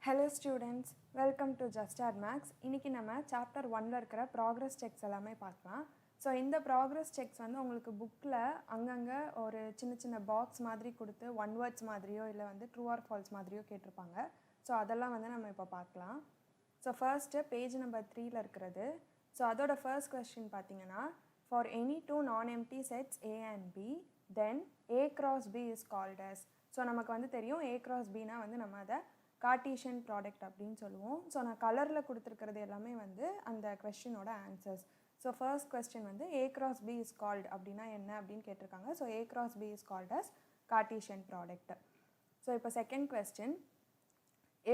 Hello students, welcome to Just Add Max. இன்னைக்கு நம்ம chapter 1ல இருக்கிற progress checks எல்லாமே பார்க்கலாம். ஸோ இந்த progress checks வந்து உங்களுக்கு புக்கில் அங்கங்கே ஒரு சின்ன பாக்ஸ் மாதிரி கொடுத்து ஒன் வேர்ட்ஸ் மாதிரியோ இல்லை வந்து ட்ரூ ஆர் ஃபால்ஸ் மாதிரியோ கேட்டிருப்பாங்க. ஸோ அதெல்லாம் வந்து நம்ம இப்போ பார்க்கலாம். ஸோ ஃபர்ஸ்ட்டு பேஜ் நம்பர் 3ல இருக்கிறது. ஸோ அதோட ஃபர்ஸ்ட் கொஸ்டின் பார்த்தீங்கன்னா, for any two non empty sets A and B, then A cross B is called as. So நமக்கு வந்து தெரியும் A cross Bனா வந்து நம்ம அதை கார்ட்டீசியன் ப்ராடக்ட் அப்படின்னு சொல்லுவோம். ஸோ நான் கலரில் கொடுத்துருக்கிறது எல்லாமே வந்து அந்த கொஸ்டினோட ஆன்சர்ஸ். ஸோ ஃபர்ஸ்ட் கொஸ்டின் வந்து A cross B is called அப்படின்னா என்ன அப்படின்னு கேட்டிருக்காங்க. So A cross B is called as Cartesian product. So இப்போ second question,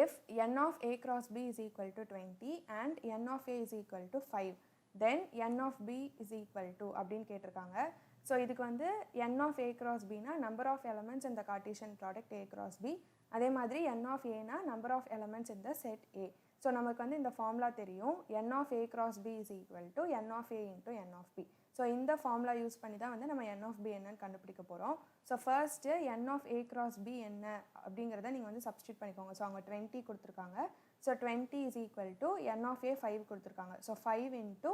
if n of A cross B is equal to 20 and n of A is equal to 5, then n of B is equal to அப்படின்னு கேட்டிருக்காங்க. So இதுக்கு வந்து n of A cross Bனா number of elements இந்த Cartesian product A cross B, அதே மாதிரி n of Aனா number of elements இந்த செட் A. ஸோ நமக்கு வந்து இந்த ஃபார்முலா தெரியும், n of A cross B is equal to n of A into n of B. So இந்த ஃபார்முலா யூஸ் பண்ணி தான் வந்து நம்ம n of B என்னன்னு கண்டுபிடிக்க போகிறோம். So first n of A cross B என்ன அப்படிங்கிறத நீங்கள் வந்து சப்ஸ்டியூட் பண்ணிக்கோங்க. ஸோ அவங்க 20 கொடுத்துருக்காங்க. So 20 is equal to n of A 5 கொடுத்துருக்காங்க. So 5 into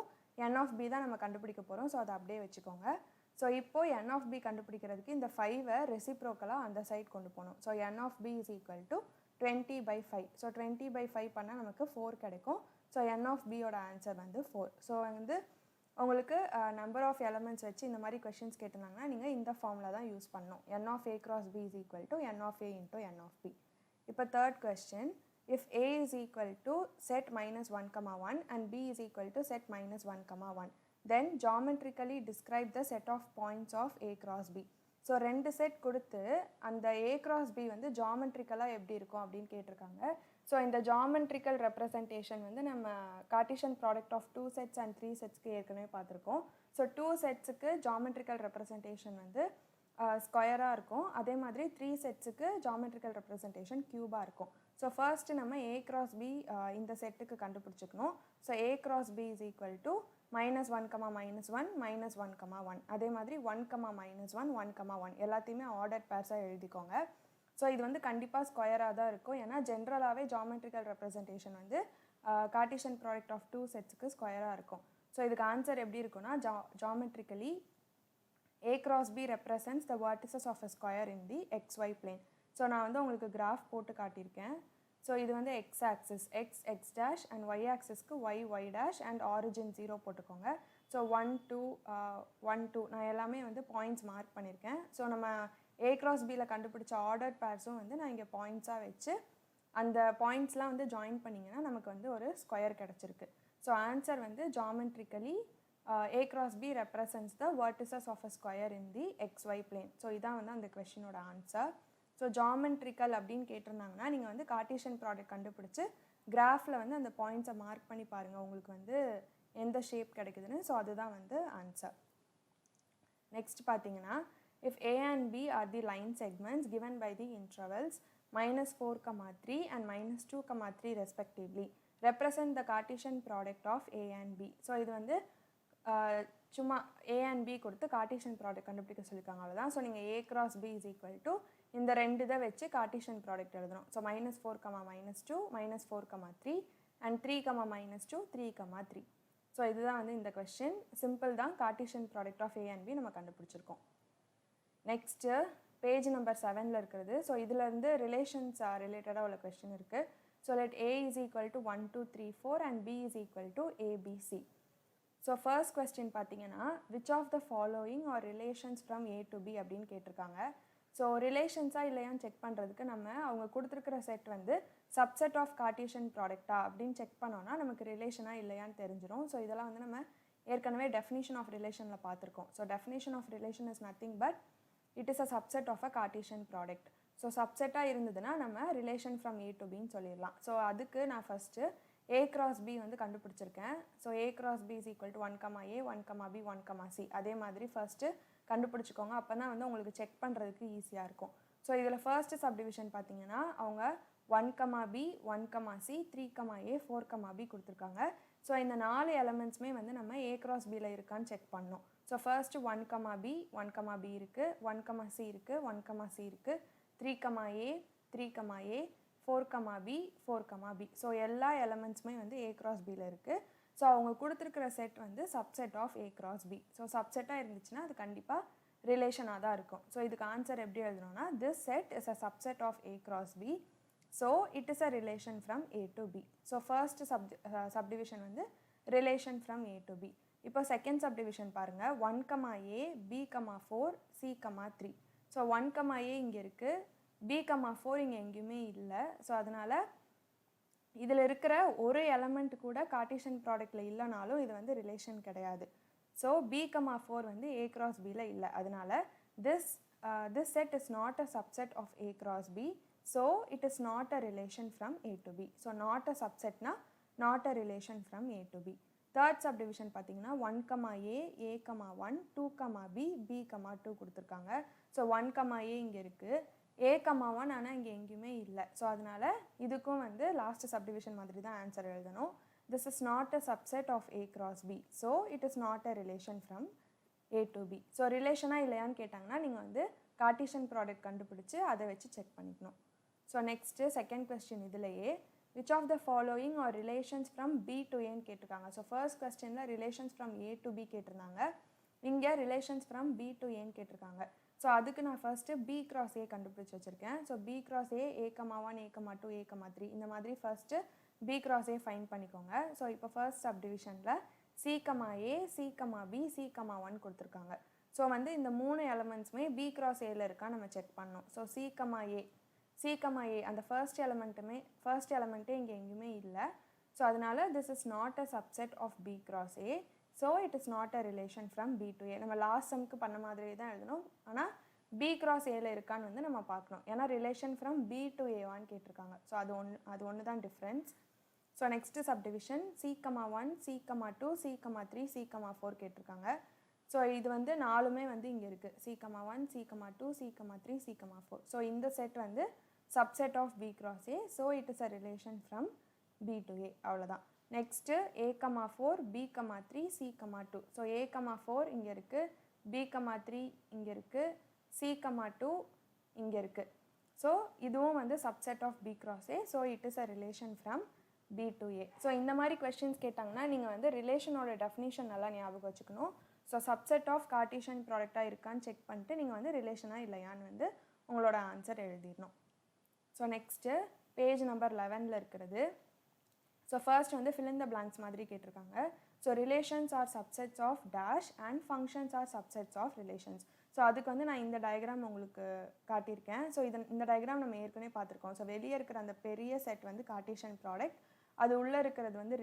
n of B தான் நம்ம கண்டுபிடிக்க போகிறோம். ஸோ அதை அப்படியே வச்சுக்கோங்க. ஸோ இப்போ n of B கண்டுபிடிக்கிறதுக்கு இந்த 5ஐ ரெசிப்ரோக்கலாக அந்த சைட் கொண்டு போகணும். So n of B is equal to 20/5. So 20/5 பண்ணால் நமக்கு 4 கிடைக்கும். ஸோ n of Bயோட ஆன்சர் வந்து 4. ஸோ வந்து உங்களுக்கு நம்பர் ஆஃப் எலமெண்ட்ஸ் வச்சு இந்த மாதிரி கொஷின்ஸ் கேட்டிருந்தாங்கன்னா நீங்கள் இந்த ஃபார்முலா தான் யூஸ் பண்ணணும். n of A cross B is equal to n of A into n of B. இப்போ third question, if A is equal to set -1, and B is equal to set -1, then geometrically describe the set of points of A cross B. So ரெண்டு set கொடுத்து அந்த A cross B வந்து ஜாமெட்ரிக்கலாக எப்படி இருக்கும் அப்படின்னு கேட்டிருக்காங்க. So இந்த geometrical representation வந்து நம்ம Cartesian product of 2 sets and 3 setsக்கு ஏற்கனவே பார்த்துருக்கோம். ஸோ 2 setsக்கு ஜாமெட்ரிக்கல் ரெப்ரசன்டேஷன் வந்து ஸ்கொயராக இருக்கும். அதே மாதிரி 3 setsக்கு ஜாமெட்ரிக்கல் ரெப்ரசன்டேஷன் க்யூபாக இருக்கும். ஸோ ஃபர்ஸ்ட்டு நம்ம A cross B இந்த செட்டுக்கு கண்டுபிடிச்சிக்கணும். So A cross B is equal to -1, -1, -1, அதே மாதிரி 1, -1, 1, 1 எல்லாத்தையுமே ஆர்டர் பேர்ஸாக எழுதிக்கோங்க. ஸோ இது வந்து கண்டிப்பாக ஸ்கொயராக தான் இருக்கும். ஏன்னா ஜென்ரலாகவே ஜாமெட்ரிக்கல் ரெப்ரசன்டேஷன் வந்து கார்ட்டீசியன் ப்ராடக்ட் ஆஃப் 2 setsக்கு ஸ்கொயராக இருக்கும். ஸோ இதுக்கு ஆன்சர் எப்படி இருக்குன்னா, geometrically A cross B represents the vertices of a square in the xy plane. So நான் வந்து உங்களுக்கு கிராஃப் போட்டு காட்டியிருக்கேன். ஸோ இது வந்து X axis x dash and y ஆக்சிஸ்க்கு y dash and origin 0 போட்டுக்கோங்க. ஸோ 1, 2, 1, 2 நான் எல்லாமே வந்து பாயிண்ட்ஸ் மார்க் பண்ணியிருக்கேன். ஸோ நம்ம A cross Bல கண்டுபிடிச்ச ஆர்டர் பேர்ஸும் வந்து நான் இங்கே பாயிண்ட்ஸாக வச்சு அந்த பாயிண்ட்ஸ்லாம் வந்து ஜாயின் பண்ணிங்கன்னா நமக்கு வந்து ஒரு ஸ்கொயர் கிடச்சிருக்கு. ஸோ ஆன்சர் வந்து geometrically A cross B represents the vertices of a square in the xy plane. So இதான் வந்து அந்த கொஸ்டினோட ஆன்சர். ஸோ ஜாமெட்ரிக்கல் அப்படின்னு கேட்டிருந்தாங்கன்னா நீங்கள் வந்து கார்ட்டீசியன் ப்ராடக்ட் கண்டுபிடிச்சி கிராஃபில் வந்து அந்த பாயிண்ட்ஸை மார்க் பண்ணி பாருங்கள், உங்களுக்கு வந்து எந்த ஷேப் கிடைக்குதுன்னு. ஸோ அதுதான் வந்து ஆன்சர். நெக்ஸ்ட் பார்த்தீங்கன்னா, if A and B are the line segments given by the intervals -4, 3 and -2, 3 respectively, represent the Cartesian product of A and B. So இது வந்து சும்மா A and B கொடுத்து கார்ட்டீசியன் ப்ராடக்ட் கண்டுபிடிக்க சொல்லியிருக்காங்க, அவ்வளோதான். ஸோ நீங்கள் A cross B is equal to இந்த ரெண்டு இதை வச்சு கார்ட்டீசியன் ப்ராடக்ட் எழுதணும். So -4, -2, -4, 3 and 3, -2, 3, 3. ஸோ இதுதான் வந்து இந்த கொஸ்டின். சிம்பிள் தான், Cartesian product of A and B நம்ம கண்டுபிடிச்சிருக்கோம். நெக்ஸ்ட்டு பேஜ் நம்பர் 7ல் இருக்கிறது. ஸோ இதுலேருந்து ரிலேஷன்ஸ் ரிலேட்டடாக உள்ள கொஸ்டின் இருக்குது. So let A is equal to 1, 2, 3, 4 and B is equal to ABC. So first question பார்த்தீங்கன்னா, which of the following are relations from A to B அப்படின்னு கேட்டிருக்காங்க. So ரிலேஷன்ஸாக இல்லையான்னு check பண்ணுறதுக்கு நம்ம அவங்க கொடுத்துருக்கிற செட் வந்து சப்செட் ஆஃப் கார்ட்டீசியன் ப்ராடக்டா அப்படின்னு செக் பண்ணோன்னா நமக்கு ரிலேஷனாக இல்லையான்னு தெரிஞ்சிடும். ஸோ இதெல்லாம் வந்து நம்ம ஏற்கனவே டெஃபினிஷன் ஆஃப் ரிலேஷனில் பார்த்துருக்கோம். So definition of relation is nothing but it is a subset of a Cartesian product. So சப்செட்டாக இருந்ததுன்னா நம்ம ரிலேஷன் ஃப்ரம் A to Bன்னு சொல்லிடலாம். ஸோ அதுக்கு நான் ஃபஸ்ட்டு A cross B வந்து கண்டுபிடிச்சிருக்கேன். So A cross B is equal to 1, A, 1, B, 1, C. அதே மாதிரி ஃபர்ஸ்ட்டு கண்டுபிடிச்சிக்கோங்க, அப்போ தான் வந்து உங்களுக்கு செக் பண்ணுறதுக்கு ஈஸியாக இருக்கும். ஸோ இதில் ஃபர்ஸ்ட்டு சப்டிவிஷன் பார்த்தீங்கன்னா அவங்க 1, B, 1, C, 3, A, 4, B கொடுத்துருக்காங்க. ஸோ இந்த 4 எலமெண்ட்ஸுமே வந்து நம்ம A cross Bயில் இருக்கான்னு செக் பண்ணோம். ஸோ ஃபர்ஸ்ட்டு 1, B, 1, B இருக்குது, 1, C இருக்குது, 1, C இருக்குது, 3, A, 3, A, 4, B 4, B. So எல்லா எலமெண்ட்ஸுமே வந்து A cross Bயில் இருக்குது. ஸோ அவங்க கொடுத்துருக்கிற செட் வந்து subset of A cross B. So சப்செட்டாக இருந்துச்சுன்னா அது கண்டிப்பாக ரிலேஷனாக தான் இருக்கும். ஸோ இதுக்கு ஆன்சர் எப்படி எழுதணும்னா, this set is a subset of A cross B. So it is a relation from A to B. So first subdivision வந்து relation from A to B. இப்போ செகண்ட் சப்டிவிஷன் பாருங்கள், 1, A, B, 4, C, 3. So 1, A இங்கே இருக்குது, B, 4 இங்கே எங்கேயுமே இல்லை. ஸோ அதனால் இதில் இருக்கிற ஒரு எலமெண்ட் கூட கார்ட்டீசியன் ப்ராடக்டில் இல்லைனாலும் இது வந்து ரிலேஷன் கிடையாது. ஸோ B, 4 வந்து A cross Bயில் இல்லை. அதனால் this set is not a subset of A cross B. So it is not a relation from A to B. So not a subset na not a relation from A to B. Third subdivision பார்த்தீங்கன்னா 1, A, 1, 2, B, B, 2 கொடுத்துருக்காங்க. So 1, A இங்கே இருக்குது, A, 1 ஆனால் இங்கே எங்கேயுமே இல்லை. ஸோ அதனால் இதுக்கும் வந்து லாஸ்ட் சப்டிவிஷன் மாதிரி தான் ஆன்சர் எழுதணும். This is not a subset of A cross B. So it is not a relation from A to B. So ரிலேஷனாக இல்லையான்னு கேட்டாங்கன்னா நீங்கள் வந்து கார்ட்டீசியன் ப்ராடக்ட் கண்டுபிடிச்சி அதை வச்சு செக் பண்ணிக்கணும். ஸோ நெக்ஸ்ட்டு செகண்ட் கொஸ்டின் இதுலையே which of the following are relations from B to Aன்னு கேட்டிருக்காங்க. ஸோ ஃபர்ஸ்ட் கொஸ்டினில் relations from A to B கேட்டிருந்தாங்க, இங்கே ரிலேஷன்ஸ் ஃப்ரம் B to Aன்னு கேட்டிருக்காங்க. ஸோ அதுக்கு நான் ஃபர்ஸ்ட்டு B cross A கண்டுபிடிச்சி வச்சுருக்கேன். So B cross A, A, 1, A, 2, A, 3 இந்த மாதிரி first B cross A fine பண்ணிக்கோங்க. ஸோ இப்போ first சப்டிவிஷனில் C, A, C, B, C, 1 கொடுத்துருக்காங்க. ஸோ வந்து இந்த 3 எலமெண்ட்ஸுமே B cross Aயில் இருக்கா நம்ம செக் பண்ணோம். ஸோ C, A அந்த ஃபர்ஸ்ட் எலமெண்ட்டே இங்கே எங்கேயுமே இல்லை. ஸோ அதனால் this is not a subset of B cross A. So it is not a relation from B to A. நம்ம லாஸ்ட் சம்க்கு பண்ண மாதிரி தான் எழுதணும், ஆனால் B cross Aயில் இருக்கான்னு வந்து நம்ம பார்க்கணும். ஏன்னா relation from B to A கேட்டிருக்காங்க. ஸோ அது ஒன்று தான் difference. So next subdivision C, 1, C, 2, C, 3, C, 4 கேட்டிருக்காங்க. ஸோ இது வந்து நாலுமே வந்து இங்கே இருக்குது, C, 1, C, 2, C, 3, C, 4. So இந்த செட் வந்து subset of B cross A. So it is a relation from B to A. அவ்வளோதான். Next A, 4, B, 3, C, 2. So A, 4 இங்கே இருக்குது, B, 3 இங்கே இருக்குது, C, 2 இங்கே இருக்குது. ஸோ இதுவும் வந்து subset of B cross A. So it is a relation from B to A. So இந்த மாதிரி கொஸ்டின்ஸ் கேட்டாங்கன்னா நீங்கள் வந்து ரிலேஷனோட டெஃபினிஷன் நல்லா ஞாபகம் வச்சுக்கணும். ஸோ சப்செட் ஆஃப் கார்ட்டீசியன் ப்ராடக்டாக இருக்கான்னு செக் பண்ணிட்டு நீங்கள் வந்து ரிலேஷனாக இல்லையான்னு வந்து உங்களோட ஆன்சர் எழுதிடணும். ஸோ நெக்ஸ்ட்டு பேஜ் நம்பர் 11ல் இருக்கிறது. ஸோ ஃபர்ஸ்ட் வந்து fill in the blanks மாதிரி கேட்டிருக்காங்க. So relations are subsets of dash and functions are subsets of relations. So அதுக்கு வந்து நான் இந்த டயக்ராம் உங்களுக்கு காட்டியிருக்கேன். ஸோ இந்த டயக்ராம் நம்ம ஏற்கனவே பார்த்துருக்கோம். ஸோ வெளியே இருக்கிற அந்த பெரிய செட் வந்து கார்ட்டீசியன் ப்ராடக்ட், அது உள்ளே இருக்கிறது வந்து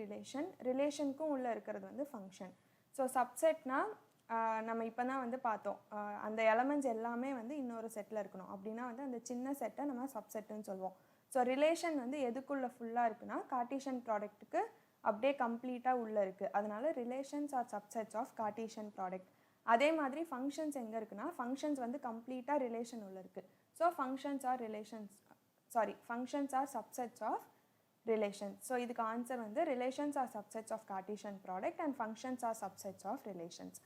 ரிலேஷனுக்கும் உள்ளே இருக்கிறது வந்து ஃபங்க்ஷன். ஸோ சப்செட்னா நம்ம இப்போ தான் வந்து பார்த்தோம், அந்த எலமெண்ட்ஸ் எல்லாமே வந்து இன்னொரு செட்டில் இருக்கணும். அப்படின்னா வந்து அந்த சின்ன செட்டை நம்ம சப்செட்டுன்னு சொல்லுவோம். ஸோ ரிலேஷன் வந்து எதுக்குள்ளே ஃபுல்லாக இருக்குன்னா கார்ட்டீசியன் ப்ராடக்ட்டுக்கு அப்படியே கம்ப்ளீட்டாக உள்ளே இருக்குது. அதனால relations are subsets of Cartesian product. அதே மாதிரி ஃபங்க்ஷன்ஸ் எங்கே இருக்குன்னா ஃபங்க்ஷன்ஸ் வந்து கம்ப்ளீட்டாக ரிலேஷன் உள்ள இருக்குது. So functions are subsets of relations. So இதுக்கு ஆன்சர் வந்து relations are subsets of Cartesian product and functions are subsets of relations.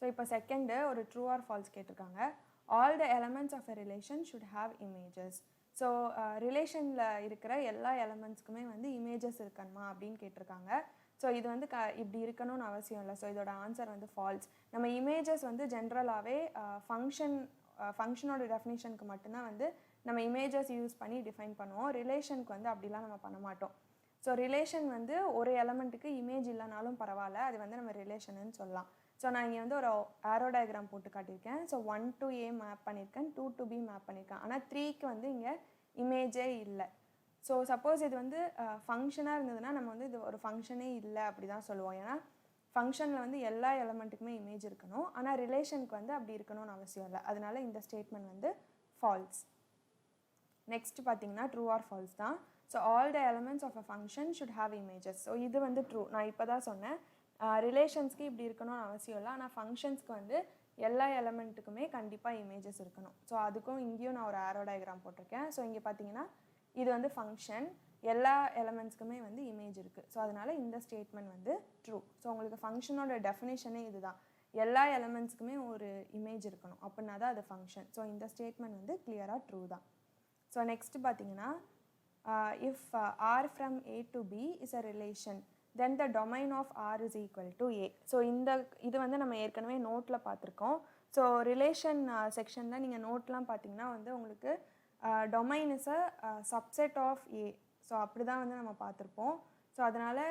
So இப்போ செகண்டு ஒரு ட்ரூ ஆர் ஃபால்ஸ் கேட்டிருக்காங்க. All the elements of a relation should have images. So ரிலேஷனில் இருக்கிற எல்லா எலமெண்ட்ஸ்க்குமே வந்து images இருக்கணுமா அப்படின்னு கேட்டிருக்காங்க. ஸோ இது வந்து இப்படி இருக்கணும்னு அவசியம் இல்லை. ஸோ இதோட ஆன்சர் வந்து ஃபால்ஸ். நம்ம இமேஜஸ் வந்து ஜென்ரலாகவே ஃபங்க்ஷனோட டெஃபினிஷனுக்கு மட்டும்தான் வந்து நம்ம இமேஜஸ் யூஸ் பண்ணி டிஃபைன் பண்ணுவோம். ரிலேஷனுக்கு வந்து அப்படிலாம் நம்ம பண்ண மாட்டோம். ஸோ ரிலேஷன் வந்து ஒரு எலமெண்ட்டுக்கு இமேஜ் இல்லைனாலும் பரவாயில்ல, அது வந்து நம்ம ரிலேஷன்னு சொல்லலாம். ஸோ நான் இங்கே வந்து ஒரு ஆரோ டயக்ராம் போட்டு காட்டியிருக்கேன். ஸோ 1 to A மேப் பண்ணியிருக்கேன், 2 to B மேப் பண்ணியிருக்கேன். ஆனால் 3க்கு வந்து இங்கே இமேஜே இல்லை. ஸோ சப்போஸ் இது வந்து ஃபங்க்ஷனாக இருந்ததுன்னா நம்ம வந்து இது ஒரு ஃபங்க்ஷனே இல்லை அப்படி தான் சொல்லுவோம். ஏன்னா ஃபங்க்ஷனில் வந்து எல்லா எலமெண்ட்டுக்குமே இமேஜ் இருக்கணும், ஆனால் ரிலேஷனுக்கு வந்து அப்படி இருக்கணும்னு அவசியம் இல்லை. அதனால இந்த ஸ்டேட்மெண்ட் வந்து ஃபால்ஸ். நெக்ஸ்ட் பார்த்தீங்கன்னா ட்ரூ ஆர் ஃபால்ஸ் தான். So all the elements of a function should have images. So இது வந்து ட்ரூ. நான் இப்போ தான் சொன்னேன் ரிலேஷன்ஸ்க்கு இப்படி இருக்கணும்னு அவசியம் இல்லை, ஆனால் ஃபங்க்ஷன்ஸ்க்கு வந்து எல்லா எலமெண்ட்டுக்குமே கண்டிப்பாக இமேஜஸ் இருக்கணும். ஸோ அதுக்கும் இங்கேயும் நான் ஒரு ஆரோ டயக்ராம் போட்டிருக்கேன். ஸோ இங்கே பார்த்தீங்கன்னா இது வந்து ஃபங்க்ஷன், எல்லா எலமெண்ட்ஸ்க்குமே வந்து இமேஜ் இருக்குது. ஸோ அதனால் இந்த ஸ்டேட்மெண்ட் வந்து ட்ரூ. ஸோ உங்களுக்கு ஃபங்க்ஷனோட டெஃபினேஷனே இதுதான், எல்லா எலமெண்ட்ஸ்க்குமே ஒரு இமேஜ் இருக்கணும் அப்படின்னா தான் அது ஃபங்க்ஷன். ஸோ இந்த ஸ்டேட்மெண்ட் வந்து கிளியராக ட்ரூ தான். ஸோ நெக்ஸ்ட் பார்த்தீங்கன்னா if R from A to B is a relation, then the domain of R is equal to A. So இது வந்து நம்ம ஏற்கனவே நோட்டில் பார்த்துருக்கோம். ஸோ ரிலேஷன் செக்ஷனில் நீங்கள் நோட்லாம் பார்த்தீங்கன்னா வந்து உங்களுக்கு domain is a subset of A. So அப்படி தான் வந்து நம்ம பார்த்துருப்போம். ஸோ அதனால்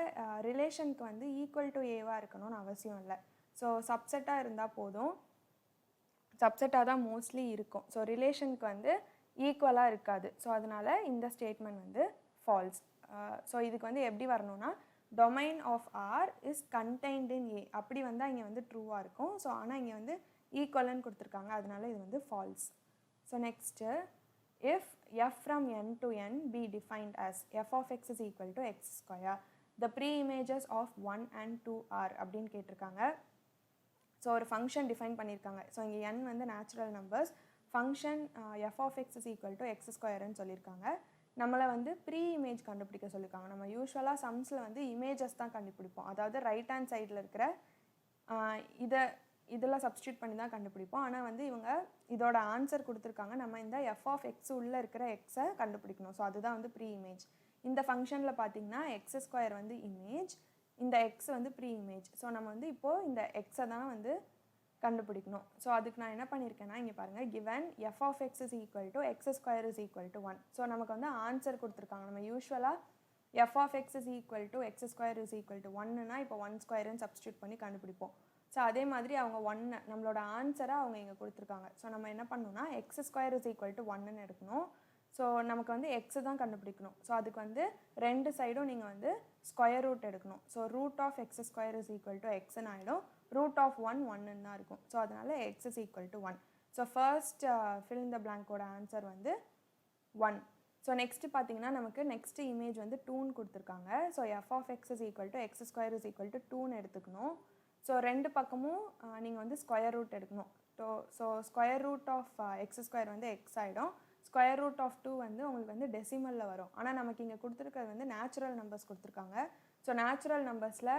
ரிலேஷனுக்கு வந்து ஈக்குவல் டு ஏவாக இருக்கணும்னு அவசியம் இல்லை. ஸோ சப்செட்டாக இருந்தால் போதும். சப்செட்டாக தான் மோஸ்ட்லி இருக்கும். ஸோ ரிலேஷனுக்கு வந்து ஈக்குவலாக இருக்காது. ஸோ அதனால் இந்த ஸ்டேட்மெண்ட் வந்து ஃபால்ஸ். ஸோ இதுக்கு வந்து எப்படி வரணும்னா domain of R is contained in A அப்படி வந்தால் இங்கே வந்து ட்ரூவாக இருக்கும். ஸோ ஆனால் இங்கே வந்து ஈக்குவல்னு கொடுத்துருக்காங்க, அதனால இது வந்து false. So next if f from N to N be defined as f of x is equal to x square the pre images of 1 and 2 are அப்படின்னு கேட்டிருக்காங்க. ஸோ ஒரு ஃபங்க்ஷன் டிஃபைன் பண்ணியிருக்காங்க. ஸோ இங்கே n வந்து natural numbers, function f of x is equal to x ஸ்கொயர்னு சொல்லியிருக்காங்க. நம்மளை வந்து ப்ரீ இமேஜ் கண்டுபிடிக்க சொல்லியிருக்காங்க. நம்ம யூஸ்வலாக சம்ஸில் வந்து இமேஜஸ் தான் கண்டுபிடிப்போம். அதாவது ரைட் ஹேண்ட் சைடில் இருக்கிற இதெல்லாம் சப்ஸ்டியூட் பண்ணி தான் கண்டுபிடிப்போம். ஆனால் வந்து இவங்க இதோட ஆன்சர் கொடுத்துருக்காங்க, நம்ம இந்த எஃப் ஆஃப் எக்ஸ் உள்ளே இருக்கிற எக்ஸை கண்டுபிடிக்கணும். ஸோ அதுதான் வந்து ப்ரீ இமேஜ். இந்த ஃபங்க்ஷனில் பார்த்தீங்கன்னா எக்ஸ் ஸ்கொயர் வந்து இமேஜ், இந்த எக்ஸ் வந்து ப்ரீ இமேஜ். ஸோ நம்ம வந்து இப்போது இந்த எக்ஸை தான் வந்து கண்டுபிடிக்கணும். ஸோ அதுக்கு நான் என்ன பண்ணியிருக்கேன்னா இங்கே பாருங்கள், given f of x is equal to x square is equal to 1. So நமக்கு வந்து ஆன்சர் கொடுத்துருக்காங்க. நம்ம யூஸ்வலாக f of x is equal to x square is equal to 1னா இப்போ 1 ஸ்கொயர்னு சப்ஸ்டியூட் பண்ணி கண்டுபிடிப்போம். ஸோ அதே மாதிரி அவங்க 1 நம்மளோட ஆன்சரை அவங்க இங்கே கொடுத்துருக்காங்க. ஸோ நம்ம என்ன பண்ணணும்னா x square is equal to 1ன்னு எடுக்கணும். ஸோ நமக்கு வந்து எக்ஸு தான் கண்டுபிடிக்கணும். ஸோ அதுக்கு வந்து ரெண்டு சைடும் நீங்கள் வந்து ஸ்கொயர் ரூட் எடுக்கணும். So root of x square is equal to எக்ஸ்ன்னு ஆகிடும். ரூட் ஆஃப் 1 தான் இருக்கும். ஸோ அதனால் x is equal to 1. So first fill in the பிளாங்கோட ஆன்சர் வந்து 1. ஸோ நெக்ஸ்ட்டு பார்த்தீங்கன்னா நமக்கு நெக்ஸ்ட் இமேஜ் வந்து 2ன்னு கொடுத்துருக்காங்க. So f of x is equal to x square is equal to 2ன்னு எடுத்துக்கணும். ஸோ ரெண்டு பக்கமும் நீங்கள் வந்து ஸ்கொயர் ரூட் எடுக்கணும். So square root of x square வந்து எக்ஸ் ஆகிடும். ஸ்கொயர் ரூட் ஆஃப் 2 வந்து உங்களுக்கு வந்து டெசிமலில் வரும். ஆனால் நமக்கு இங்கே கொடுத்துருக்கிறது வந்து நேச்சுரல் நம்பர்ஸ் கொடுத்துருக்காங்க. ஸோ நேச்சுரல் நம்பர்ஸில்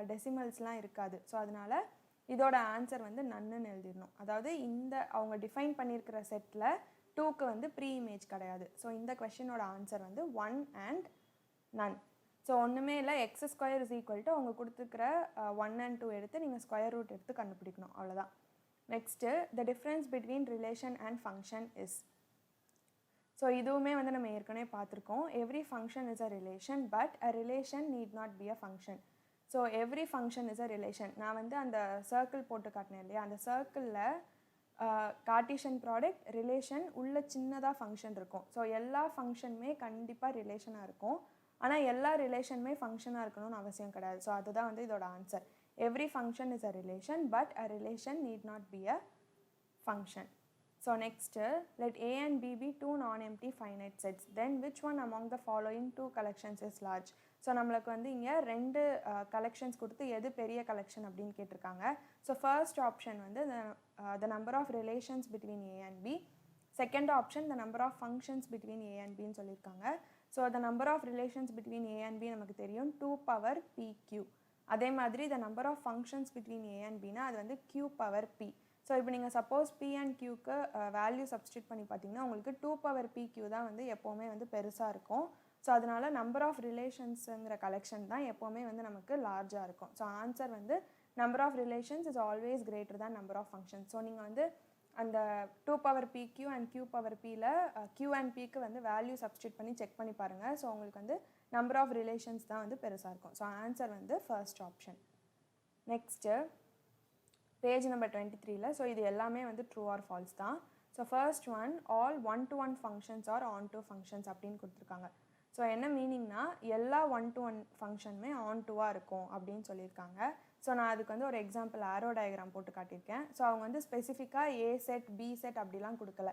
டெசிமல்ஸ்லாம் இருக்காது. ஸோ அதனால் இதோட ஆன்சர் வந்து நன்னுன்னு எழுதிடணும். அதாவது இந்த அவங்க டிஃபைன் பண்ணியிருக்கிற செட்டில் 2க்கு வந்து ப்ரீ இமேஜ் கிடையாது. ஸோ இந்த கொஷினோட ஆன்சர் வந்து 1 and none. ஸோ ஒன்றுமே இல்லை, X square is equal to அவங்க கொடுத்துருக்கிற 1 and 2 எடுத்து நீங்கள் ஸ்கொயர் ரூட் எடுத்து கண்டுபிடிக்கணும், அவ்வளோதான். Next the difference between relation and function is. So இதுவுமே வந்து நம்ம ஏற்கனவே பார்த்துருக்கோம். Every function is a relation but a relation need not be a function. So every function is a relation. நான் வந்து அந்த சர்க்கிள் போட்டு காட்டினேன் இல்லையா, அந்த சர்க்கிளில் கார்ட்டீசியன் ப்ராடக்ட் ரிலேஷன் உள்ள சின்னதாக ஃபங்க்ஷன் இருக்கும். ஸோ எல்லா ஃபங்க்ஷனுமே கண்டிப்பாக ரிலேஷனாக இருக்கும். ஆனால் எல்லா ரிலேஷனுமே ஃபங்க்ஷனாக இருக்கணும்னு அவசியம் கிடையாது. ஸோ அதுதான் வந்து இதோட answer. Every function is a relation but a relation need not be a function. So next, let A and B be two non-empty finite sets. Then which one among the following two collections is large? So நம்மளுக்கு வந்து இங்கே ரெண்டு collections கொடுத்து எது பெரிய collection அப்படின்னு கேட்டிருக்காங்க. So first option வந்து the number of relations between A and B. Second option the number of functions between A and Bன்னு சொல்லியிருக்காங்க. So the number of relations between A and B நமக்கு தெரியும் 2 power PQ. அதே மாதிரி the number of functions between A and Bனா அது வந்து Q power P. So இப்போ நீங்கள் suppose P and Qக்கு வேல்யூ சப்ஸ்டியூட் பண்ணி பார்த்தீங்கன்னா உங்களுக்கு 2 power PQ தான் வந்து எப்போவுமே வந்து பெருசாக இருக்கும். ஸோ அதனால் நம்பர் ஆஃப் ரிலேஷன்ஸுங்கிற கலெக்ஷன் தான் எப்போவுமே வந்து நமக்கு லார்ஜாக இருக்கும். ஸோ ஆன்சர் வந்து number of relations is always greater than number of functions. So நீங்கள் வந்து அந்த 2 power PQ and Q power Pயில் Q அண்ட் Pக்கு வந்து வேல்யூ சப்ஸ்டியூட் பண்ணி செக் பண்ணி பாருங்கள். ஸோ உங்களுக்கு வந்து நம்பர் ஆஃப் ரிலேஷன்ஸ் தான் வந்து பெருசாக இருக்கும். ஸோ ஆன்சர் வந்து first option. Next page number 23ல ஸோ இது எல்லாமே வந்து ட்ரூ ஆர் ஃபால்ஸ் தான். So first one all 1-to-1 functions are onto functions அப்படின்னு கொடுத்துருக்காங்க. ஸோ என்ன மீனிங்னா எல்லா 1-to-1 ஃபங்க்ஷனுமே ஆன்-டுவாக இருக்கும் அப்படின்னு சொல்லியிருக்காங்க. ஸோ நான் அதுக்கு வந்து ஒரு எக்ஸாம்பிள் ஆரோ டயக்ராம் போட்டு காட்டியிருக்கேன். ஸோ அவங்க வந்து ஸ்பெசிஃபிக்காக ஏ செட் பி செட் அப்படிலாம் கொடுக்கல,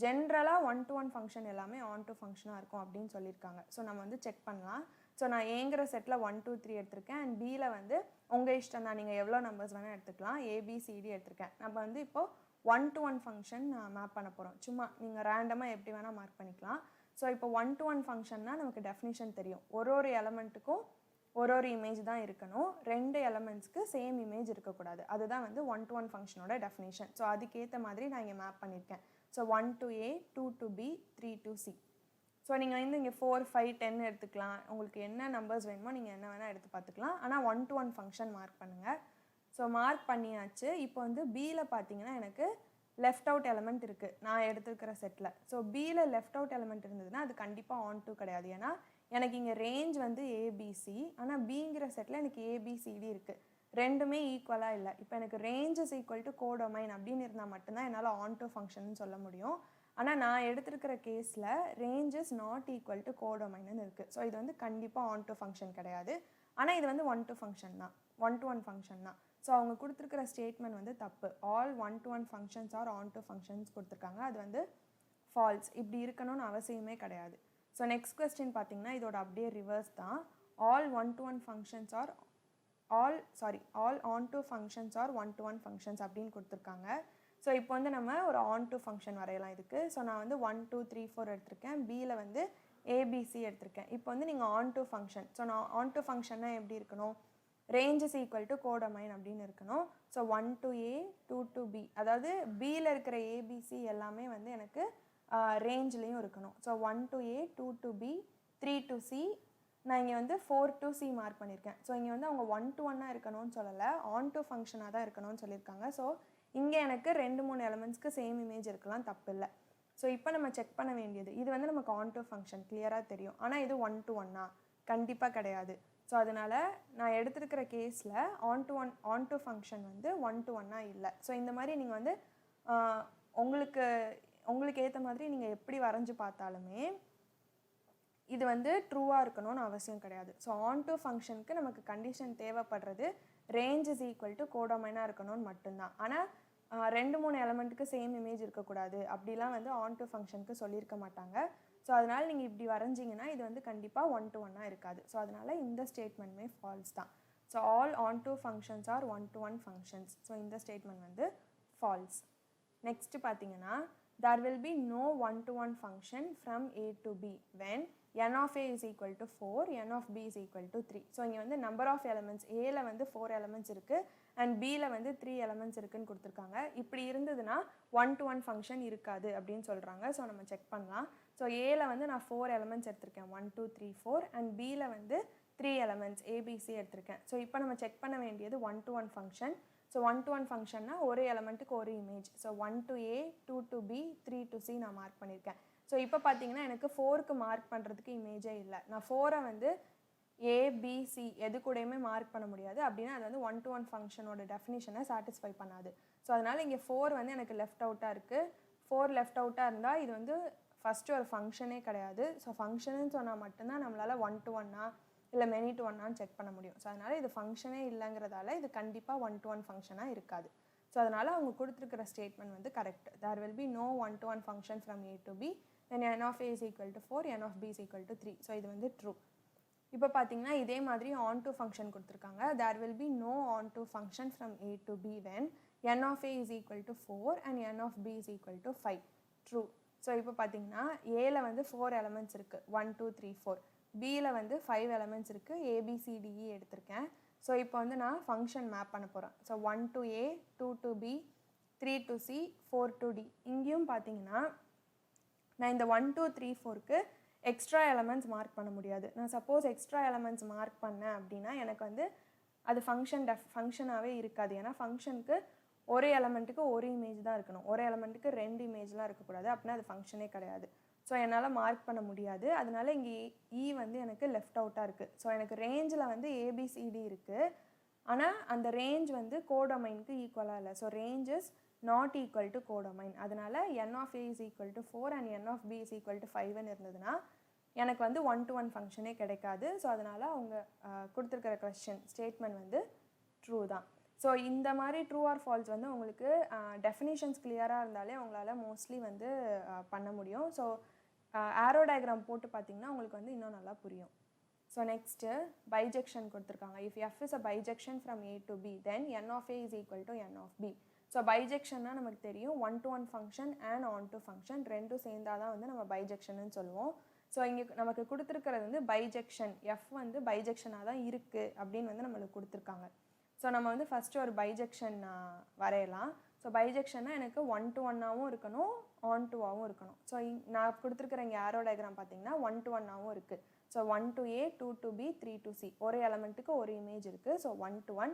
ஜென்ரலாக 1-to-1 ஃபங்க்ஷன் எல்லாமே ஆன்-டு ஃபங்க்ஷனாக இருக்கும் அப்படின்னு சொல்லியிருக்காங்க. ஸோ நம்ம வந்து செக் பண்ணலாம். ஸோ நான் ஏங்கிற செட்டில் 1 2 3 எடுத்திருக்கேன் அண்ட் பியில் வந்து உங்கள் இஷ்டம் தான், நீங்கள் எவ்வளோ நம்பர்ஸ் வேணால் எடுத்துக்கலாம். ஏபிசிடி எடுத்திருக்கேன். நம்ம வந்து இப்போது 1-to-1 ஃபங்க்ஷன் மேப் பண்ண போகிறோம். சும்மா நீங்கள் ரேண்டமாக எப்படி வேணால் மார்க் பண்ணிக்கலாம். ஸோ இப்போ 1-to-1 ஃபங்க்ஷன்னா நமக்கு டெஃபினிஷன் தெரியும். ஒரு எலமெண்ட்டுக்கும் ஒரு இமேஜ் தான் இருக்கணும், ரெண்டு எலமெண்ட்ஸ்க்கு சேம் இமேஜ் இருக்கக்கூடாது. அதுதான் வந்து 1-to-1 ஃபங்க்ஷனோட டெஃபினிஷன். ஸோ அதுக்கேற்ற மாதிரி நான் இங்கே மேப் பண்ணியிருக்கேன். So 1 to A, 2 to B, 3 to C. So நீங்கள் வந்து இங்கே 4, 5, 10 எடுத்துக்கலாம். உங்களுக்கு என்ன நம்பர்ஸ் வேணுமோ நீங்கள் என்ன வேணால் எடுத்து பார்த்துக்கலாம். ஆனால் 1 to 1 ஃபங்க்ஷன் மார்க் பண்ணுங்கள். ஸோ மார்க் பண்ணியாச்சு. இப்போ வந்து பியில் பார்த்தீங்கன்னா எனக்கு லெஃப்ட் அவுட் எலமெண்ட் இருக்குது நான் எடுத்துருக்கிற செட்டில். ஸோ பியில் லெஃப்ட் அவுட் எலமெண்ட் இருந்ததுன்னா அது கண்டிப்பாக ஆன் டூ கிடையாது. ஏன்னா எனக்கு இங்கே ரேஞ்ச் வந்து ஏபிசி, ஆனால் பிங்கிற செட்டில் எனக்கு ஏபிசிடி இருக்குது. ரெண்டுமே ஈக்குவலாக இல்லை. இப்போ எனக்கு range is equal to codomain அப்படின்னு இருந்தால் மட்டும்தான் என்னால் ஆன் டூ ஃபங்க்ஷன் சொல்ல முடியும். ஆனால் நான் எடுத்துருக்கிற கேஸில் range is not equal to கோடொமைன்னு இருக்குது. ஸோ இது வந்து கண்டிப்பாக ஆன் டூ ஃபங்க்ஷன் கிடையாது. ஆனால் இது வந்து 1 to ஃபங்க்ஷன் தான், 1 to 1 ஃபங்க்ஷன் தான். ஸோ அவங்க கொடுத்துருக்கிற ஸ்டேட்மெண்ட் வந்து தப்பு. All 1 to 1 functions are onto two ஃபங்க்ஷன்ஸ் கொடுத்துருக்காங்க. அது வந்து ஃபால்ஸ். இப்படி இருக்கணும்னு அவசியமே கிடையாது. ஸோ நெக்ஸ்ட் கொஸ்டின் பார்த்தீங்கன்னா இதோட அப்படியே ரிவர்ஸ் தான். All 1 to 1 functions are all on two functions are 1 to 1 functions அப்படின்னு கொடுத்துருக்காங்க. ஸோ இப்போ வந்து நம்ம ஒரு ஆன் டூ ஃபங்க்ஷன் வரையலாம் இதுக்கு. ஸோ நான் வந்து 1, 2, 3, 4 எடுத்திருக்கேன். பியில் வந்து ஏபிசி எடுத்திருக்கேன். இப்போ வந்து நீங்கள் ஆன் டூ ஃபங்க்ஷன். ஸோ நான் ஆன் டூ ஃபங்க்ஷன்னா எப்படி இருக்கணும்? Range is equal to codomain அப்படின்னு இருக்கணும். So 1 to A, 2 to B, அதாவது பியில் இருக்கிற ஏபிசி எல்லாமே வந்து எனக்கு ரேஞ்ச்லேயும் இருக்கணும். So 1 to A, 2 to B, 3 to C, நான் இங்கே வந்து 4 to C மார்க் பண்ணியிருக்கேன். ஸோ இங்கே வந்து அவங்க 1 to 1 இருக்கணும்னு சொல்லலை, ஆன் டூ ஃபங்க்ஷனாக தான் இருக்கணும்னு சொல்லியிருக்காங்க. ஸோ இங்கே எனக்கு 2-3 எலமெண்ட்ஸ்க்கு சேம் இமேஜ் இருக்கலாம், தப்பு இல்லை. ஸோ இப்போ நம்ம செக் பண்ண வேண்டியது, இது வந்து நமக்கு ஆன் டூ ஃபங்க்ஷன் கிளியராக தெரியும். ஆனால் இது 1 to 1 கண்டிப்பாக கிடையாது. ஸோ அதனால் நான் எடுத்துருக்கிற கேஸில் ஆன் டூ ஃபங்க்ஷன் வந்து 1 to 1 இல்லை. ஸோ இந்த மாதிரி நீங்கள் வந்து உங்களுக்கு ஏற்ற மாதிரி நீங்கள் எப்படி வரைஞ்சி பார்த்தாலுமே இது வந்து ட்ரூவாக இருக்கணும்னு அவசியம் கிடையாது. ஸோ ஆன் டூ ஃபங்க்ஷனுக்கு நமக்கு கண்டிஷன் தேவைப்படுறது ரேஞ்ச் இஸ் ஈக்குவல் டு கோடொமைனாக இருக்கணும்னு மட்டும்தான். ஆனால் 2-3 எலமெண்ட்டுக்கு சேம் இமேஜ் இருக்கக்கூடாது அப்படிலாம் வந்து ஆன் டூ ஃபங்க்ஷனுக்கு சொல்லியிருக்க மாட்டாங்க. ஸோ அதனால் நீங்கள் இப்படி வரைஞ்சிங்கன்னா இது வந்து கண்டிப்பாக 1 to 1 இருக்காது. ஸோ அதனால் இந்த ஸ்டேட்மெண்ட்மே ஃபால்ஸ் தான். So all on two functions are 1 to 1 functions. So இந்த ஸ்டேட்மெண்ட் வந்து ஃபால்ஸ். நெக்ஸ்ட்டு பார்த்தீங்கன்னா there will be no 1 to 1 function from A to B when n of A is equal to 4, n of B is equal to 3. So இங்கே வந்து number of elements ஏல வந்து 4 elements இருக்குது and பியில் வந்து 3 elements இருக்குதுன்னு கொடுத்துருக்காங்க. இப்படி இருந்ததுன்னா 1 to 1 ஃபங்க்ஷன் இருக்காது அப்படின்னு சொல்கிறாங்க. ஸோ நம்ம செக் பண்ணலாம். ஸோ ஏல வந்து நான் 4 எலமெண்ட்ஸ் எடுத்திருக்கேன், 1, 2, 3, 4, அண்ட் பியில் வந்து 3 எலமெண்ட்ஸ் ஏபிசி எடுத்திருக்கேன். ஸோ இப்போ நம்ம செக் பண்ண வேண்டியது 1 to 1 ஃபங்க்ஷன். ஸோ 1 to 1 ஃபங்க்ஷன்னா ஒரு எலமெண்ட்டுக்கு ஒரு image. So 1 to A, 2 to B, 3 to C நான் மார்க் பண்ணியிருக்கேன். ஸோ இப்போ பார்த்தீங்கன்னா எனக்கு 4க்கு மார்க் பண்ணுறதுக்கு இமேஜே இல்லை. நான் 4ஐ வந்து ஏபிசி எது கூடயுமே மார்க் பண்ண முடியாது. அப்படின்னா அது வந்து 1 to 1 ஃபங்க்ஷனோட டெஃபினிஷனை சாட்டிஸ்ஃபை பண்ணாது. ஸோ அதனால் இங்கே 4 வந்து எனக்கு லெஃப்ட் அவுட்டாக இருக்குது. 4 லெஃப்ட் அவுட்டாக இருந்தால் இது வந்து ஃபஸ்ட்டு ஒரு ஃபங்க்ஷனே கிடையாது. ஸோ ஃபங்க்ஷனுன்னு சொன்னால் மட்டும்தான் நம்மளால் 1 to 1 இல்லை மெனி டு 1 செக் பண்ண முடியும். ஸோ அதனால் இது ஃபங்க்ஷனே இல்லைங்கிறதால இது கண்டிப்பாக 1 to 1 ஃபங்க்ஷனாக இருக்காது. ஸோ அதனால் அவங்க கொடுத்துருக்கிற ஸ்டேட்மெண்ட் வந்து correct. there will be no 1 to 1 function from A to B when n of A is equal to 4, n of B is equal to 3. So இது வந்து ட்ரூ. இப்போ பார்த்தீங்கன்னா இதே மாதிரி ஆன் டூ ஃபங்க்ஷன் கொடுத்துருக்காங்க. there will be no on to function from A to B when n of A is equal to 4 and n of B is equal to 5. True. So இப்போ பார்த்தீங்கன்னா ஏல வந்து 4 elements இருக்குது, 1, 2, 3, 4. பியில் வந்து 5 elements இருக்குது, ABCDE எடுத்திருக்கேன். ஸோ இப்போ வந்து நான் ஃபங்க்ஷன் மேப் பண்ண போகிறேன். So 1 to A, 2 to B, 3 to C, 4 to D. இங்கேயும் பார்த்தீங்கன்னா நான் இந்த 1, 2, 3, 4க்கு எக்ஸ்ட்ரா எலமெண்ட்ஸ் மார்க் பண்ண முடியாது. நான் சப்போஸ் எக்ஸ்ட்ரா எலமெண்ட்ஸ் மார்க் பண்ணேன் அப்படின்னா எனக்கு வந்து அது ஃபங்க்ஷனாகவே இருக்காது. ஏன்னா ஃபங்க்ஷனுக்கு ஒரு எலமெண்ட்டுக்கு ஒரு இமேஜ் தான் இருக்கணும், ஒரு எலமெண்ட்டுக்கு 2 இமேஜ்லாம் இருக்கக்கூடாது. அப்படின்னா அது ஃபங்க்ஷனே கிடையாது. ஸோ என்னால் மார்க் பண்ண முடியாது. அதனால இங்கே இ வந்து எனக்கு லெஃப்ட் அவுட்டாக இருக்குது. ஸோ எனக்கு ரேஞ்சில் வந்து ஏபிசிடி இருக்குது, ஆனால் அந்த ரேஞ்ச் வந்து கோடொமைனுக்கு ஈக்குவலாக இல்லை. So range is not equal to codomain. அதனால் n of A is equal to 4 and n of B is equal to 5ன்னு இருந்ததுன்னா எனக்கு வந்து 1 to 1 ஃபங்க்ஷனே கிடைக்காது. ஸோ அதனால் அவங்க கொடுத்துருக்கிற கொஸ்டின் ஸ்டேட்மெண்ட் வந்து ட்ரூ தான். ஸோ இந்த மாதிரி ட்ரூ ஆர் ஃபால்ஸ் வந்து உங்களுக்கு டெஃபினிஷன்ஸ் கிளியராக இருந்தாலே உங்களால் மோஸ்ட்லி வந்து பண்ண முடியும். ஸோ ஆரோ டயக்ராம் போட்டு பார்த்தீங்கன்னா உங்களுக்கு வந்து இன்னும் நல்லா புரியும். ஸோ நெக்ஸ்ட்டு பைஜெக்ஷன் கொடுத்துருக்காங்க. If f is a bijection from A to B then n of A is equal to n of B. So பைஜெக்ஷன்னா நமக்கு தெரியும் 1 to 1 function and onto function ரெண்டும் சேர்ந்தால் தான் வந்து நம்ம பைஜெக்ஷன்னு சொல்லுவோம். ஸோ இங்கே நமக்கு கொடுத்துருக்கிறது வந்து பைஜெக்ஷன், எஃப் வந்து பைஜெக்ஷனாக தான் இருக்குது அப்படின்னு வந்து நம்மளுக்கு கொடுத்துருக்காங்க. ஸோ நம்ம வந்து ஃபஸ்ட்டு ஒரு பைஜெக்ஷன் வரையலாம். ஸோ பைஜெக்ஷன்னா எனக்கு 1 to 1ஆகவும் இருக்கணும், on to ஆகவும் இருக்கணும். ஸோ நான் கொடுத்துருக்குற இங்கே ஆரோ டயக்ராம் பார்த்தீங்கன்னா 1 to 1ஆகவும் இருக்குது. So 1 to A, 2 to B, 3 to C ஒரு எலமெண்ட்டுக்கு ஒரு இமேஜ் இருக்குது. So 1 to 1.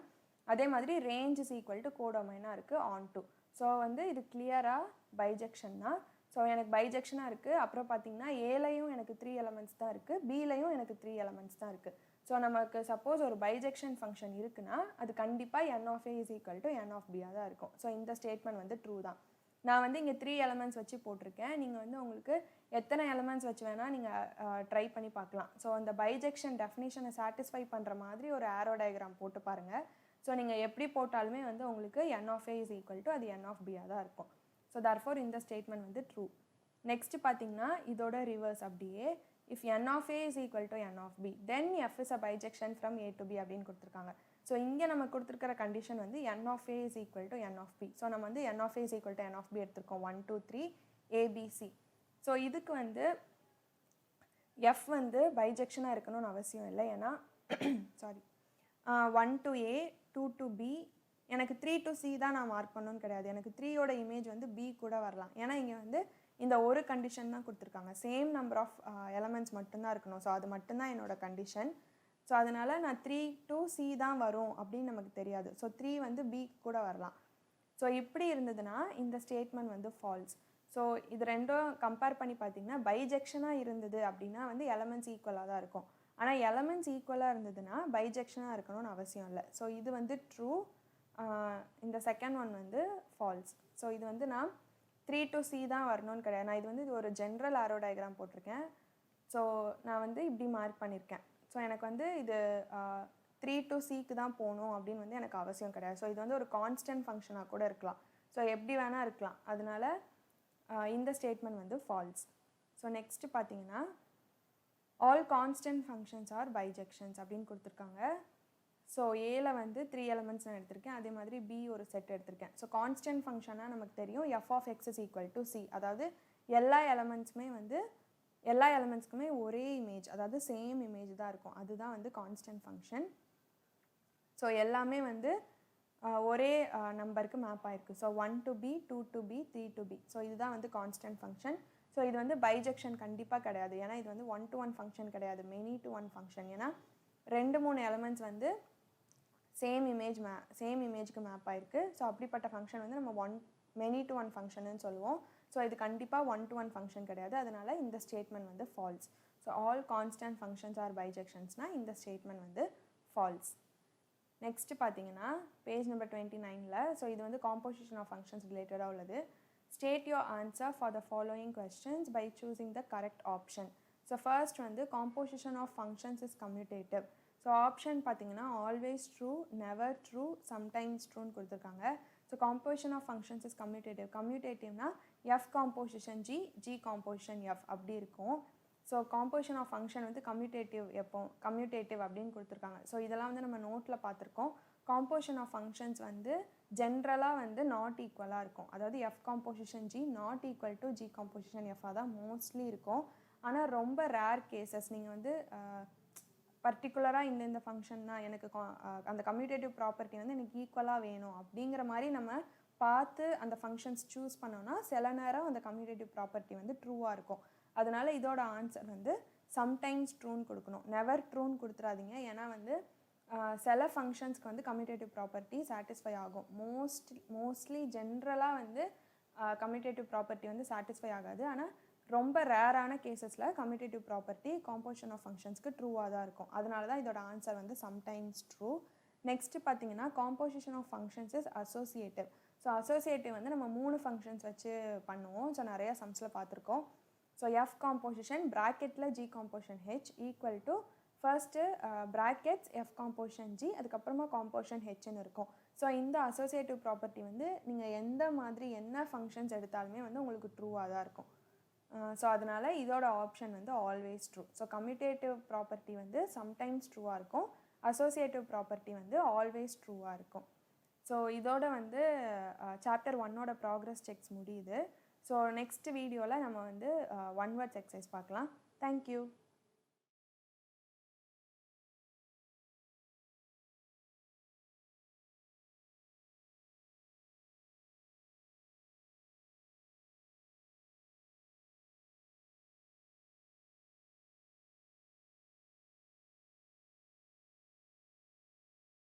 அதே மாதிரி ரேஞ்ச் இஸ் ஈக்குவல் டு கோடொமைனாக இருக்குது on to. ஸோ வந்து இது கிளியராக பைஜெக்ஷன் தான். ஸோ எனக்கு பைஜெக்ஷனாக இருக்குது. அப்புறம் பார்த்தீங்கன்னா ஏலையும் எனக்கு 3 எலமெண்ட்ஸ் தான் இருக்குது, பிலையும் எனக்கு 3 எலமெண்ட்ஸ் தான் இருக்குது. ஸோ நமக்கு சப்போஸ் ஒரு பைஜெக்ஷன் ஃபங்க்ஷன் இருக்குன்னா அது கண்டிப்பாக n of A is equal to n of B தான் இருக்கும். ஸோ இந்த ஸ்டேட்மெண்ட் வந்து ட்ரூ தான். நான் வந்து இங்கே 3 எலமெண்ட்ஸ் வச்சு போட்டிருக்கேன். நீங்கள் வந்து உங்களுக்கு எத்தனை எலமெண்ட்ஸ் வச்சு வேணால் நீங்கள் ட்ரை பண்ணி பார்க்கலாம். ஸோ அந்த பைஜெக்ஷன் டெஃபினிஷனை சாட்டிஸ்ஃபை பண்ணுற மாதிரி ஒரு ஆரோ டயக்ராம் போட்டு பாருங்கள். ஸோ நீங்கள் எப்படி போட்டாலுமே வந்து உங்களுக்கு n of A is equal to அது n of B தான் இருக்கும். ஸோ therefore இந்த ஸ்டேட்மெண்ட் வந்து ட்ரூ. நெக்ஸ்ட் பார்த்தீங்கன்னா இதோட ரிவர்ஸ் அப்படியே if n of A is equal to n of B then f is a bijection from A to B அப்படின்னு கொடுத்துருக்காங்க. ஸோ இங்கே நம்ம கொடுத்துருக்கிற கண்டிஷன் வந்து n of A is equal to n of B. So நம்ம வந்து n of A is equal to n of B எடுத்திருக்கோம் 1 2 3 ABC. So இதுக்கு வந்து f வந்து பைஜெக்ஷனாக இருக்கணும்னு அவசியம் இல்லை. ஏன்னா sorry 1 to A 2 to B எனக்கு 3 to C தான் நான் மார்க் பண்ணணும்னு கிடையாது. எனக்கு 3யோட இமேஜ் வந்து B கூட வரலாம். ஏன்னா இங்கே வந்து இந்த ஒரு கண்டிஷன் தான் கொடுத்துருக்காங்க, சேம் நம்பர் ஆஃப் எலமெண்ட்ஸ் மட்டும்தான் இருக்கணும். ஸோ அது மட்டும்தான் என்னோட கண்டிஷன். ஸோ அதனால் நான் 3 to C தான் வரும் அப்படின்னு நமக்கு தெரியாது. ஸோ 3 வந்து B கூட வரலாம். ஸோ இப்படி இருந்ததுன்னா இந்த ஸ்டேட்மெண்ட் வந்து ஃபால்ஸ். ஸோ இது ரெண்டும் கம்பேர் பண்ணி பார்த்தீங்கன்னா பைஜெக்ஷனாக இருந்தது அப்படின்னா வந்து எலமெண்ட்ஸ் ஈக்குவலாக தான் இருக்கும். ஆனால் எலமெண்ட்ஸ் ஈக்குவலாக இருந்ததுன்னா பைஜெக்ஷனாக இருக்கணும்னு அவசியம் இல்லை. ஸோ இது வந்து ட்ரூ, இந்த செகண்ட் ஒன் வந்து ஃபால்ஸ். ஸோ இது வந்து நான் 3 to C தான் வரணும்னு கிடையாது. நான் இது வந்து ஒரு ஜென்ரல் ஆரோ டயக்ராம் போட்டிருக்கேன். ஸோ நான் வந்து இப்படி மார்க் பண்ணியிருக்கேன். ஸோ எனக்கு வந்து இது 3 to Cக்கு தான் போகணும் அப்படின்னு வந்து எனக்கு அவசியம் கிடையாது. ஸோ இது வந்து ஒரு கான்ஸ்டன்ட் ஃபங்க்ஷனாக கூட இருக்கலாம். ஸோ எப்படி வேணால் இருக்கலாம். அதனால இந்த ஸ்டேட்மெண்ட் வந்து ஃபால்ஸ். ஸோ நெக்ஸ்ட் பார்த்தீங்கன்னா ஆல் கான்ஸ்டன்ட் ஃபங்க்ஷன்ஸ் ஆர் பைஜெக்ஷன்ஸ் அப்படின்னு கொடுத்துருக்காங்க. ஸோ ஏல வந்து 3 எலமெண்ட்ஸ் நான் எடுத்திருக்கேன், அதே மாதிரி B ஒரு செட் எடுத்திருக்கேன். ஸோ கான்ஸ்டன்ட் ஃபங்க்ஷனாக நமக்கு தெரியும் f of x is equal to C. அதாவது எல்லா எலமெண்ட்ஸ்க்குமே ஒரே இமேஜ், அதாவது சேம் இமேஜ் தான் இருக்கும். அதுதான் வந்து கான்ஸ்டன்ட் ஃபங்க்ஷன். ஸோ எல்லாமே வந்து ஒரே நம்பருக்கு மேப் ஆயிருக்கு. So 1 to B 2 to B 3 to B. So இதுதான் வந்து கான்ஸ்டன்ட் ஃபங்க்ஷன். ஸோ இது வந்து பைஜெக்ஷன் கண்டிப்பாக கிடையாது. ஏன்னா இது வந்து 1 to 1 ஃபங்க்ஷன் கிடையாது, மெனி to 1 ஃபங்க்ஷன். ஏன்னா 2-3 எலமெண்ட்ஸ் வந்து சேம் இமேஜ்க்கு மேப் ஆயிருக்கு. ஸோ அப்படிப்பட்ட ஃபங்க்ஷன் வந்து நம்ம மெனி டு 1 ஃபங்க்ஷன்னு சொல்லுவோம். ஸோ இது கண்டிப்பாக 1 to 1 ஃபங்க்ஷன் கிடையாது. அதனால் இந்த ஸ்டேட்மெண்ட் வந்து false. So all constant functions are பைஜெக்ஷன்ஸ்னால் இந்த ஸ்டேட்மெண்ட் வந்து ஃபால்ஸ். நெக்ஸ்ட் பார்த்தீங்கன்னா பேஜ் நம்பர் 29ல் ஸோ இது வந்து காம்போசிஷன் ஆஃப் ஃபங்க்ஷன்ஸ் ரிலேட்டடாக உள்ளது. State your answer for the following questions by choosing the correct option. So first வந்து composition of functions is commutative. So option பார்த்தீங்கன்னா always true, never true, sometimes ட்ரூன்னு கொடுத்துருக்காங்க. So composition of functions is commutative. கம்யூட்டேட்டிவ்னா F composition G, G composition F அப்படி இருக்கும். So composition of function வந்து commutative அப்படின்னு கொடுத்துருக்காங்க. ஸோ இதெல்லாம் வந்து நம்ம நோட்டில் பார்த்துருக்கோம். காம்போசிஷன் ஆஃப் ஃபங்க்ஷன்ஸ் வந்து ஜென்ரலாக வந்து நாட் ஈக்குவலாக இருக்கும். அதாவது F composition G not equal to G composition F தான் மோஸ்ட்லி இருக்கும். ஆனால் ரொம்ப ரேர் கேசஸ் நீங்கள் வந்து பர்டிகுலராக இந்த ஃபங்க்ஷன் தான் எனக்கு அந்த கம்யூட்டேட்டிவ் ப்ராப்பர்ட்டி வந்து எனக்கு ஈக்குவலாக வேணும் அப்படிங்கிற மாதிரி நம்ம பார்த்து அந்த ஃபங்க்ஷன்ஸ் சூஸ் பண்ணோன்னா சில நேரம் அந்த கம்யூட்டேட்டிவ் ப்ராப்பர்ட்டி வந்து ட்ரூவாக இருக்கும். அதனால் இதோட ஆன்சர் வந்து சம்டைம்ஸ் ட்ரூன்னு கொடுக்கணும், நெவர் ட்ரூன்னு கொடுத்துறாதீங்க. ஏன்னா வந்து சில ஃபங்க்ஷன்ஸ்க்கு வந்து கம்யூட்டேட்டிவ் ப்ராப்பர்ட்டி சாட்டிஸ்ஃபை ஆகும். மோஸ்ட்லி ஜென்ரலாக வந்து கம்யூட்டேட்டிவ் ப்ராப்பர்ட்டி வந்து சாட்டிஸ்ஃபை ஆகாது. ஆனால் ரொம்ப ரேரான கேசஸில் கம்யூட்டேட்டிவ் ப்ராப்பர்ட்டி காம்போசிஷன் ஆஃப் ஃபங்க்ஷன்ஸ்க்கு ட்ரூவாக தான் இருக்கும். அதனால தான் இதோட ஆன்சர் வந்து சம்டைம்ஸ் ட்ரூ. நெக்ஸ்ட் பார்த்தீங்கன்னா composition of functions is associative. So associative வந்து நம்ம 3 ஃபங்க்ஷன்ஸ் வச்சு பண்ணுவோம். ஸோ நிறையா சம்ஸில் பார்த்துருக்கோம். ஸோ F காம்போசிஷன் ப்ராக்கெட்டில் G composition H equal to first brackets F composition G, அதுக்கப்புறமா காம்போசிஷன் Hன்னு இருக்கும். ஸோ இந்த அசோசியேட்டிவ் ப்ராப்பர்ட்டி வந்து நீங்கள் எந்த மாதிரி என்ன ஃபங்க்ஷன்ஸ் எடுத்தாலுமே வந்து உங்களுக்கு ட்ரூவாக தான் இருக்கும். ஸோ அதனால் இதோட ஆப்ஷன் வந்து always true. So commutative property வந்து சம்டைம்ஸ் ட்ரூவாக இருக்கும், அசோசியேட்டிவ் ப்ராப்பர்ட்டி வந்து ஆல்வேஸ் ட்ரூவாக இருக்கும். ஸோ இதோட வந்து சாப்டர் 1ஓட ப்ராக்ரஸ் செக்ஸ் முடியுது. ஸோ நெக்ஸ்ட் வீடியோவில் நம்ம வந்து 1 வேர்ட்ஸ் எக்ஸசைஸ் பார்க்கலாம். தேங்க்யூ.